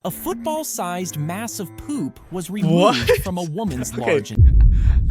A football-sized mass of poop was removed from a woman's large...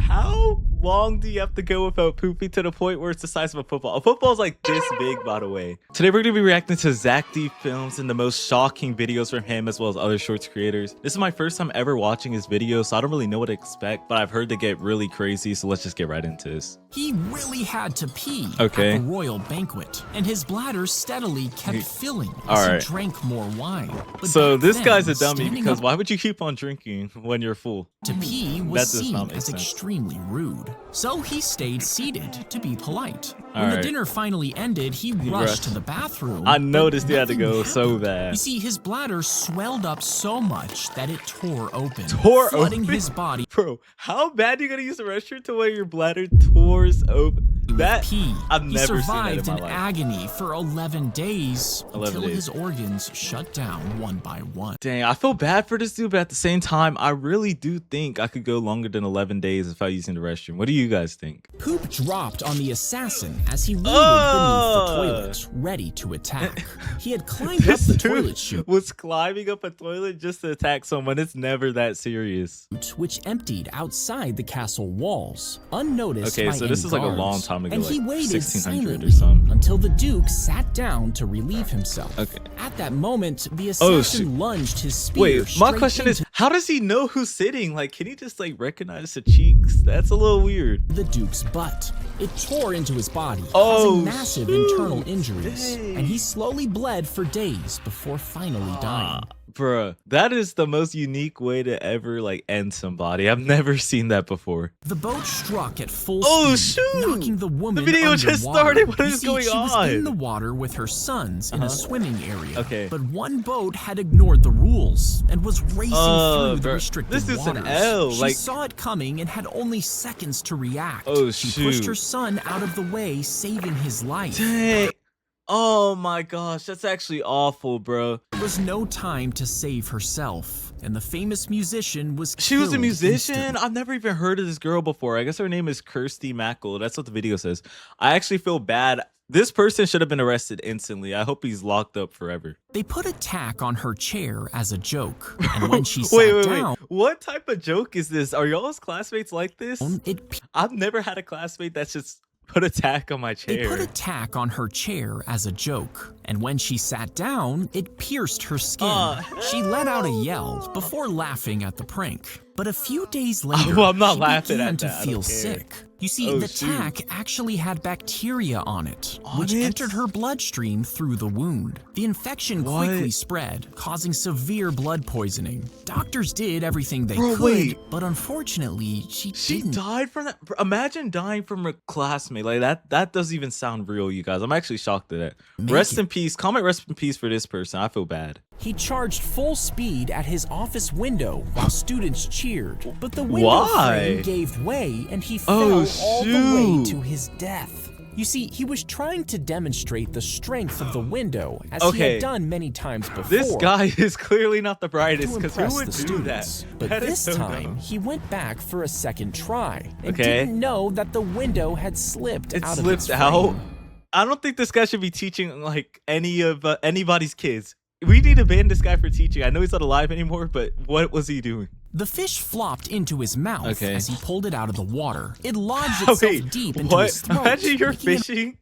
How long do you have to go without pooping to the point where it's the size of a football? A football's like this big, by the way. Today, we're going to be reacting to Zack films and the most shocking videos from him as well as other shorts creators. This is my first time ever watching his videos, so I don't really know what to expect, but I've heard they get really crazy, so let's just get right into this. He really had to pee at the royal banquet, and his bladder steadily kept filling as he drank more wine. But so this guy's a dummy because why would you keep on drinking when you're full? To pee was seen as extremely rude, so he stayed seated to be polite. When the dinner finally ended, he rushed to the bathroom. I noticed he had to go so bad. You see, his bladder swelled up so much that it tore open, flooding his body. Bro, how bad are you gonna use the restroom to where your bladder tores open? That I've never seen that in my life. He survived in agony for 11 days until his organs shut down one by one. Dang, I feel bad for this dude, but at the same time, I really do think I could go longer than 11 days without using the restroom. What do you guys think? Poop dropped on the assassin as he waited beneath the toilet, ready to attack. He had climbed up the toilet chute. Was climbing up a toilet just to attack someone. It's never that serious. Which emptied outside the castle walls, unnoticed by so this is like a long time ago, and he like waited 1600 or something, until the Duke sat down to relieve himself. At that moment, the assassin lunged his spear. Wait, my question is, how does he know who's sitting? Like, can he just like recognize the cheeks? That's a little weird. The Duke's butt. It tore into his body, causing massive internal injuries, and he slowly bled for days before finally dying. Bruh, that is the most unique way to ever like end somebody. I've never seen that before. The boat struck at full speed, knocking the woman The video just started. What is going on? She was in the water with her sons in a swimming area. But one boat had ignored the rules and was racing through the restricted waters. This is an L. She saw it coming and had only seconds to react. She pushed her son out of the way, saving his life. Dang. Oh my gosh, that's actually awful, bro. There was no time to save herself, and the famous musician was killed. She was a musician? Instantly. I've never even heard of this girl before. I guess her name is Kirsty Mackle. That's what the video says. I actually feel bad. This person should have been arrested instantly. I hope he's locked up forever. They put a tack on her chair as a joke, and when she sat down... What type of joke is this? Are y'all's classmates like this? I've never had a classmate that's just... put a tack on my chair. They put a tack on her chair as a joke, and when she sat down, it pierced her skin. She let out a yell before laughing at the prank. But a few days later, she began to feel sick. You see, the tack actually had bacteria on it, which entered her bloodstream through the wound. The infection quickly spread, causing severe blood poisoning. Doctors did everything they could, but unfortunately, she died from that? Imagine dying from a classmate. Like that doesn't even sound real, you guys. I'm actually shocked at that. Rest in peace. Comment rest in peace for this person. I feel bad. He charged full speed at his office window while students cheered, but the window frame gave way and he fell all the way to his death. You see, he was trying to demonstrate the strength of the window, as he had done many times before. This guy is clearly not the brightest, because who would do that? But this time, he went back for a second try and didn't know that the window had slipped out of its frame. I don't think this guy should be teaching like any of anybody's kids. We need to ban this guy for teaching. I know he's not alive anymore, but what was he doing? The fish flopped into his mouth as he pulled it out of the water. It lodged itself deep into his throat. Imagine you're fishing,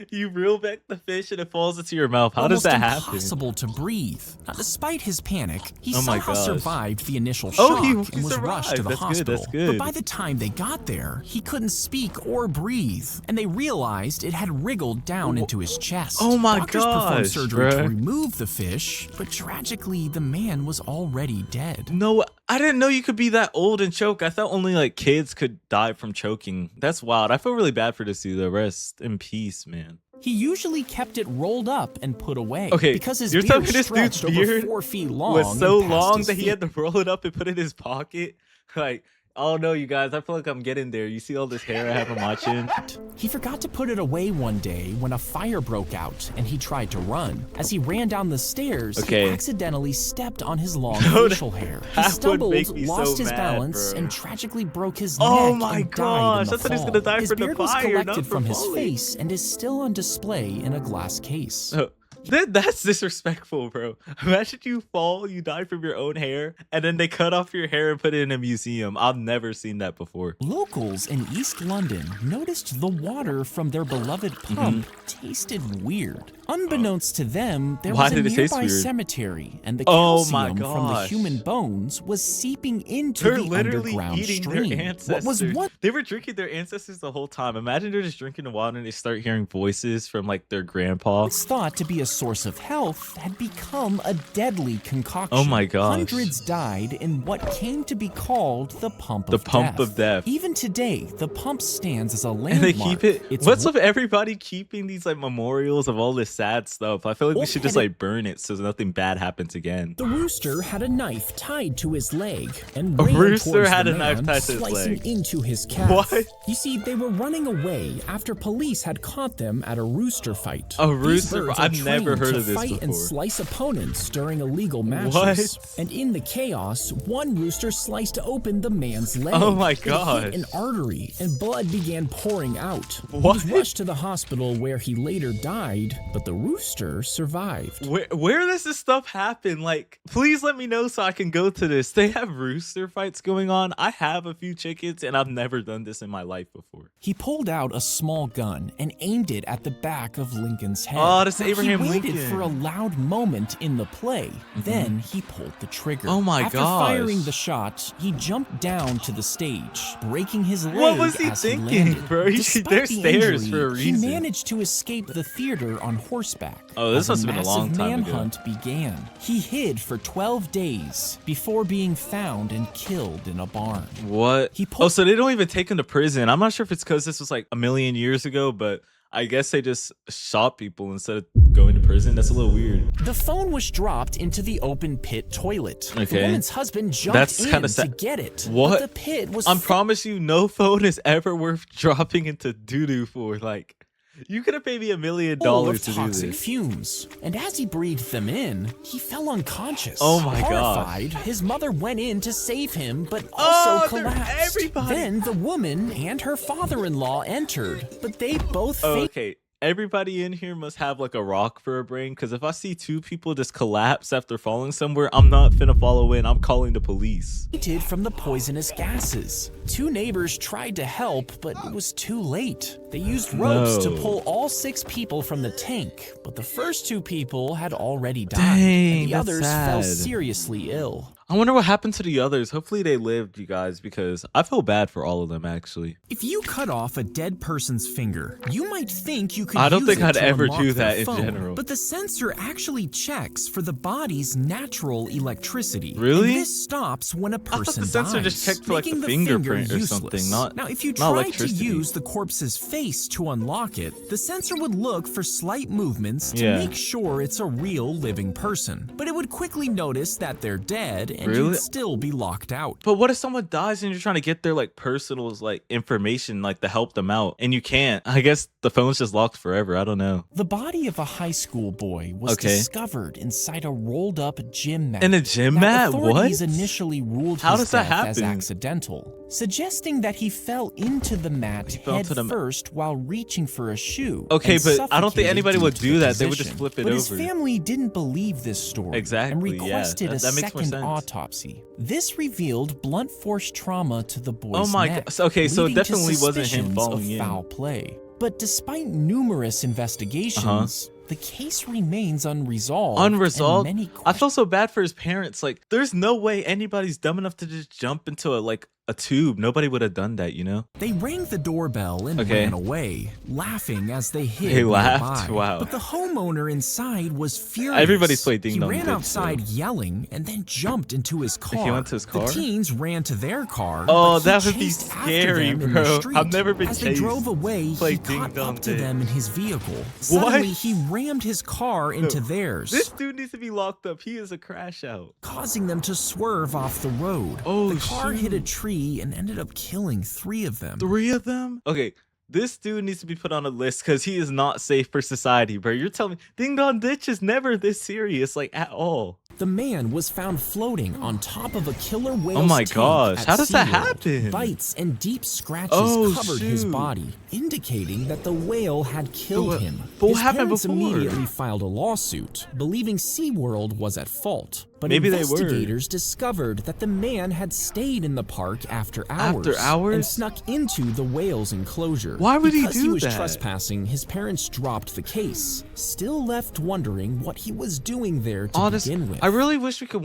you reel back the fish and it falls into your mouth. How does that happen? Almost impossible to breathe. Now, despite his panic, he somehow survived the initial shock and was rushed to the hospital. But by the time they got there, he couldn't speak or breathe, and they realized it had wriggled down into his chest. Doctors performed surgery to remove the fish, but tragically, the man was already dead. No, I didn't know you could be that old and choke. I thought only like kids could die from choking. That's wild. I feel really bad for this dude. Rest in peace, man. He usually kept it rolled up and put away. Because his beard stretched over 4 feet long. Was so long that he had to roll it up and put it in his pocket. Like, oh no, you guys, I feel like I'm getting there. You see all this hair I have on my chin? He forgot to put it away one day when a fire broke out and he tried to run. As he ran down the stairs, he accidentally stepped on his long facial hair. He stumbled, lost his balance, and tragically broke his neck and died in the fall. He's gonna die his from the beard fire, was collected not from his falling. face and is still on display in a glass case. That's disrespectful, bro. Imagine you fall, you die from your own hair, and then they cut off your hair and put it in a museum. I've never seen that before. Locals in East London noticed the water from their beloved pump tasted weird. Unbeknownst to them, there was a nearby cemetery, and the calcium from the human bones was seeping into the underground stream. Their ancestors. They were drinking their ancestors the whole time. Imagine they're just drinking the water and they start hearing voices from like their grandpa. What's thought to be a source of health had become a deadly concoction. Oh my gosh. Hundreds died in what came to be called the Pump of Death. Even today, the pump stands as a landmark. And they keep it. What's with everybody keeping these like memorials of all this sad stuff? I feel like we should just like burn it so nothing bad happens again. The rooster had a knife tied to his leg and slicing into his calf. What? You see, they were running away after police had caught them at a rooster fight. A rooster? I've never heard of this before. Fight and slice opponents during illegal matches. What? And in the chaos, one rooster sliced open the man's leg. Oh my god! It hit an artery, and blood began pouring out. What? He was rushed to the hospital where he later died, but the rooster survived. Where does this stuff happen? Like, please let me know so I can go to this. They have rooster fights going on. I have a few chickens, and I've never done this in my life before. He pulled out a small gun and aimed it at the back of Lincoln's head. Oh, that's Abraham Lincoln. He waited for a loud moment in the play. Then he pulled the trigger. Oh my After firing the shot, he jumped down to the stage, breaking his leg. What was he thinking, bro? There's stairs for a reason. He managed to escape the theater on horseback. Oh, this must have been a long time ago. Manhunt began. He hid for 12 days before being found and killed in a barn. What? So they don't even take him to prison. I'm not sure if it's because this was like a million years ago, but I guess they just shot people instead of going to prison. That's a little weird. The phone was dropped into the open pit toilet. Okay. The woman's husband jumped in to get it. What? But the pit was... I promise you, no phone is ever worth dropping into doo-doo for. Like, you could have paid me $1 million to do this. Toxic fumes. And as he breathed them in, he fell unconscious. Oh my god. Horrified, his mother went in to save him, but also collapsed. Then the woman and her father-in-law entered, but they both Okay. Everybody in here must have like a rock for a brain, because if I see two people just collapse after falling somewhere, I'm not finna follow in. I'm calling the police. Fainted from the poisonous gases. Two neighbors tried to help, but it was too late. They used ropes to pull all 6 people from the tank, but the first 2 people had already died, and the others fell seriously ill. I wonder what happened to the others. Hopefully they lived, you guys, because I feel bad for all of them, actually. If you cut off a dead person's finger, you might think you could I don't use think it I'd to ever unlock do their that in phone, general. But the sensor actually checks for the body's natural electricity. Really? And this stops when a person dies. I thought the sensor just checked for like the fingerprint or something, not Now, if you tried to use the corpse's face to unlock it, the sensor would look for slight movements to make sure it's a real living person. But it would quickly notice that they're dead, and you'd still be locked out. But what if someone dies and you're trying to get their like personal like information like to help them out, and you can't? I guess the phone's just locked forever. I don't know. The body of a high school boy was discovered inside a rolled up gym mat. In a gym mat? Authorities initially ruled his death as accidental, suggesting that he fell into the mat head first while reaching for a shoe. Okay, but I don't think anybody would do that. They would just flip it over. His family didn't believe this story and requested a second autopsy. This revealed blunt force trauma to the boy's neck. Okay, so it definitely wasn't him falling in. Foul play. But despite numerous investigations, the case remains unresolved. Unresolved? I feel so bad for his parents. Like, there's no way anybody's dumb enough to just jump into a tube. Nobody would have done that, you know? They rang the doorbell and ran away, laughing as they hid They laughed? nearby. Wow. But the homeowner inside was furious. Everybody's played Ding Dong He ran Ditch, outside yelling and then jumped into his car. He went to his car? The teens ran to their car. Oh, but that he would be chased after scary, them in bro. the street. I've never been As chased. they drove away, he Ding caught Dong up to Ditch. them in his vehicle. Suddenly, he rammed his car into theirs. This dude needs to be locked up. He is a crash out. Causing them to swerve off the road. Oh, the car hit a tree and ended up killing 3 of them. 3 of them? Okay, this dude needs to be put on a list because he is not safe for society, bro. You're telling me Ding Dong Ditch is never this serious, like, at all. the man was found floating on top of a killer whale's Oh my tank gosh, at how does that SeaWorld. happen? Bites and deep scratches covered his shoot. body, indicating that the whale had killed him. But what His happened parents before? immediately filed a lawsuit, believing SeaWorld was at fault. But Maybe they were. investigators discovered that the man had stayed in the park after hours, and snuck into the whale's enclosure. Why would he do Because he was that? trespassing, his parents dropped the case, still left wondering what he was doing there to begin with. I really wish we could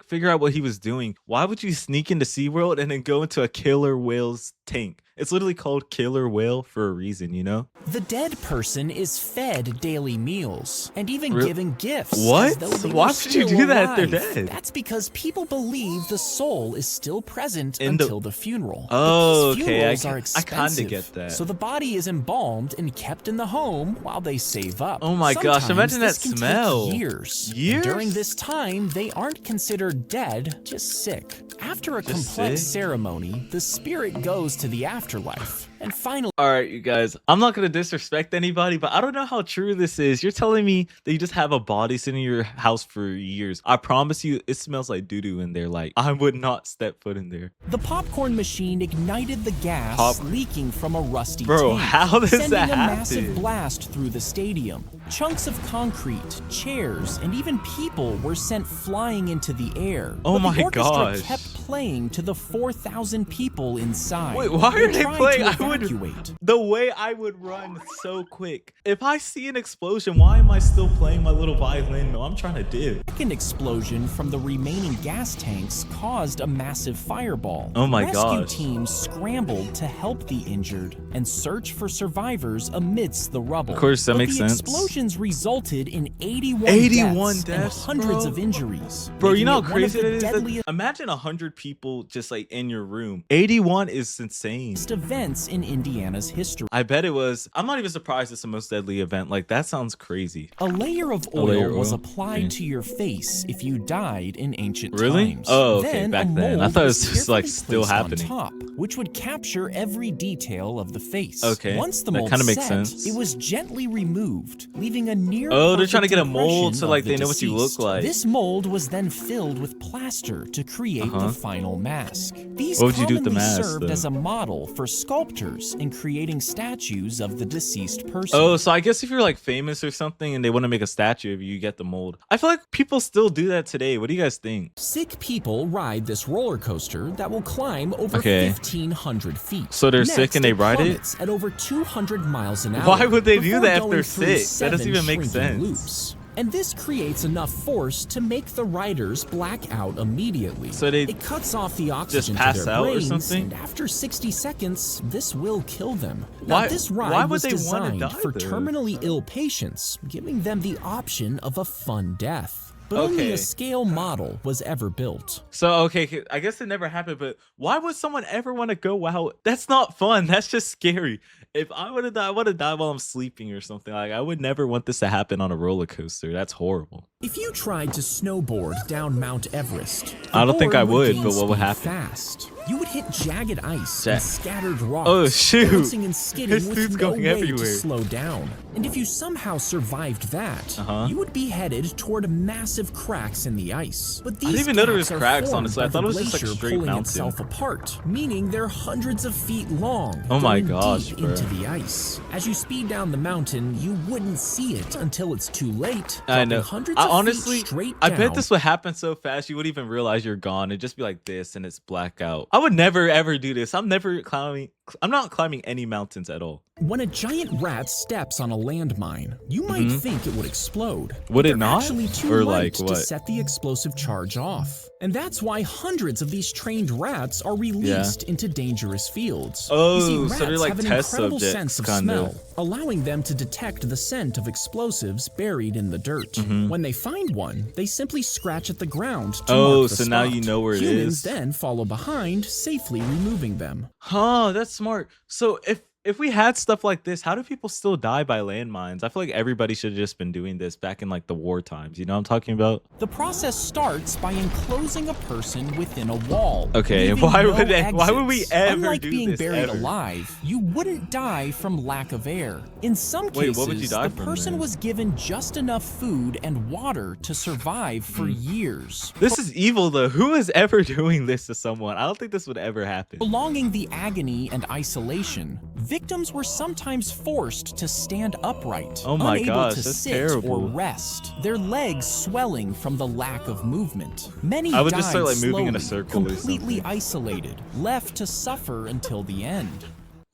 figure out what he was doing. Why would you sneak into SeaWorld and then go into a killer whale's tank? It's literally called killer whale for a reason, you know? The dead person is fed daily meals and even given gifts. What? Why would you do that if they're alive. dead? That's because people believe the soul is still present until the funeral. Oh, But these okay. funerals are I expensive, kind of get that. So the body is embalmed and kept in the home while they save up. Oh my gosh, imagine that this can smell. take years. Years? And during this time, they aren't considered dead, just sick. After a complex ceremony, the spirit goes to the afterlife. And finally, all right, you guys, I'm not going to disrespect anybody, but I don't know how true this is. You're telling me that you just have a body sitting in your house for years. I promise you, it smells like doo-doo in there. Like, I would not step foot in there. the popcorn machine ignited the gas leaking from a rusty tank, how does sending that a happen? massive blast through the stadium. Chunks of concrete, chairs, and even people were sent flying into the air. Oh but my the orchestra gosh. kept playing to the 4,000 people inside. Wait, why are they tried playing? to evacuate. The way I would run so quick. If I see an explosion, why am I still playing my little violin? No, I'm trying to dip. Second explosion from the remaining gas tanks caused a massive fireball. Oh my Rescue gosh. teams scrambled to help the injured and search for survivors amidst the rubble. Of course, that But makes the sense. Explosions resulted in 81 deaths, and hundreds of injuries. Bro, you making know how it one of crazy the it is? deadliest Imagine 100 people just like in your room. 81 is insane. events in Indiana's history. I bet it was. I'm not even surprised it's the most deadly event. Like, that sounds crazy. A layer of oil was applied to your face if you died in ancient times. Oh, okay, Then back a then. I mold thought it was was just like carefully still placed on happening. top, which would capture every detail of the face. Okay, Once the that mold kinda makes set, sense. it was gently removed, leaving a near Oh, they're trying to perfect get a mold impression so like of they the know what you look deceased. like. This mold was then filled with plaster to create the final mask. These What would you do with the commonly mask, served though? as a model for sculptors in creating statues of the deceased person. Oh, so I guess if you're like famous or something and they want to make a statue of you, you get the mold. I feel like people still do that today. What do you guys think? Sick people ride this roller coaster that will climb over Okay. 1,500 feet. So they're Next, sick and they ride it? plummets at over 200 miles an hour. Why would they do before that if going they're through sick? That doesn't 7 even make shrinking sense. Loops. And this creates enough force to make the riders black out immediately. So they it cuts off the oxygen pass to their out or brains, something? and after 60 seconds, this will kill them. Now, Why- this why ride would was they wanna designed die, for though? terminally ill patients, giving them the option of a fun death. But only Okay. a scale model was ever built. So, okay, I guess it never happened, but why would someone ever want to go out? That's not fun. That's just scary. If I would have died, I would have died while I'm sleeping or something. Like, I would never want this to happen on a roller coaster. That's horrible. If you tried to snowboard down Mount Everest, the I don't think board I would, gain but what would speed happen? Fast. You would hit jagged ice Jack. and scattered rocks, Oh, shoot. bouncing and skidding This with dude's no going way everywhere. to slow down. And if you somehow survived that, Uh-huh. you would be headed toward massive cracks in the ice. But these didn't even know there was are cracks, formed honestly. I by thought it was the just, like, glacier straight pulling mountain. itself apart, meaning they're hundreds of feet long. Oh my going gosh, deep bro. into the ice. As you speed down the mountain, you wouldn't see it until it's too late. I dropping know. Hundreds I of honestly, feet straight I down. bet this would happen so fast you wouldn't even realize you're gone. It'd just be like this and it's blackout. I would never ever do this. I'm not climbing any mountains at all. When a giant rat steps on a landmine, you might think it would explode. Mm-hmm. Would but it they're not? Actually too Or light like to what? set the explosive charge off. And that's why hundreds of these trained rats are released into dangerous fields. Oh, You see, so rats they're like have an test incredible subjects, sense of kinda. smell, allowing them to detect the scent of explosives buried in the dirt. Mm-hmm. When they find one, they simply scratch at the ground to Oh, mark the so now spot. you know where it Humans is. then follow behind, safely removing them. Huh, that's smart. So if if we had stuff like this, how do people still die by landmines? I feel like everybody should have just been doing this back in like the war times. You know what I'm talking about? The process starts by enclosing a person within a wall. Okay, and why would we ever Unlike do being this buried ever? alive, you wouldn't die from lack of air. In some cases, what would you die the from person then? was given just enough food and water to survive for years. This is evil though. Who is ever doing this to someone? I don't think this would ever happen. Prolonging the agony and isolation, victims were sometimes forced to stand upright, Oh my unable gosh, to that's sit terrible. or rest, their legs swelling from the lack of movement. Many I would died just start like moving in a slowly, circle or completely something. isolated, left to suffer until the end.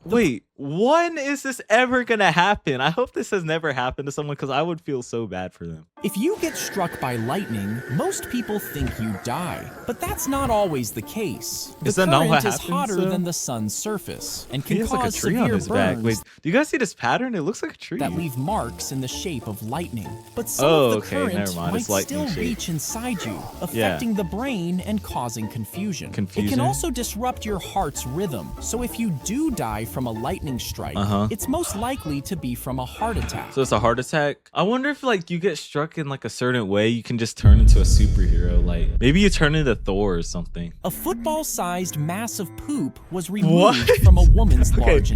Wait, when is this ever gonna happen? I hope this has never happened to someone because I would feel so bad for them. If you get struck by lightning, most people think you die, but that's not always the case. Is The that not current what is happens, hotter though? than the sun's surface and He can has like a cause tree on severe his back. burns Wait, do you guys see this pattern? It looks like a tree. that leave marks in the shape of lightning. But some Oh, of the okay, current never mind. might It's lightning still shape. reach inside you, affecting the brain and causing confusion. It Confusion? can also disrupt your heart's rhythm. So if you do die from a lightning strike, it's most likely to be from a heart attack. So it's a heart attack. I wonder if like you get struck in like a certain way, you can just turn into a superhero. Like maybe you turn into Thor or something. A football-sized mass of poop was removed from a woman's large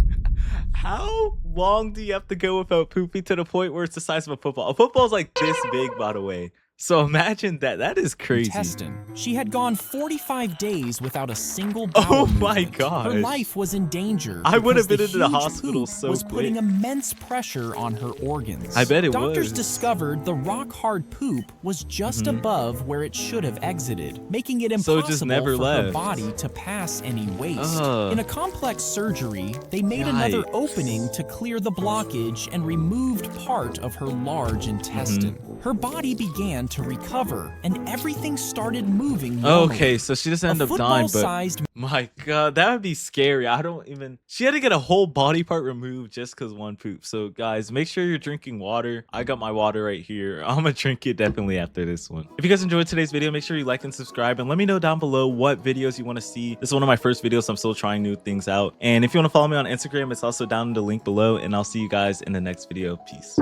How long do you have to go without pooping to the point where it's the size of a football? A football's like this big, by the way. So imagine that. That is crazy. intestine. She had gone 45 days without a single bowel Oh my movement. gosh. Her life was in danger. I would have because been into the huge hospital poop so was putting quick. immense pressure on her organs. I bet it Doctors was. discovered the rock-hard poop was just above where it should have exited, making it impossible So it just never for her left. body to pass any waste. Ugh. In a complex surgery, they made another Yikes. opening to clear the blockage and removed part of her large intestine. Her body began to recover, and everything started moving normally. Okay, so she doesn't end up dying, but football-sized my God, that would be scary. I don't even. She had to get a whole body part removed just because one poop. So guys, make sure you're drinking water. I got my water right here. I'm gonna drink it definitely after this one. If you guys enjoyed today's video, make sure you like and subscribe, and let me know down below what videos you want to see. This is one of my first videos, so I'm still trying new things out. And if you want to follow me on Instagram, it's also down in the link below. And I'll see you guys in the next video. Peace.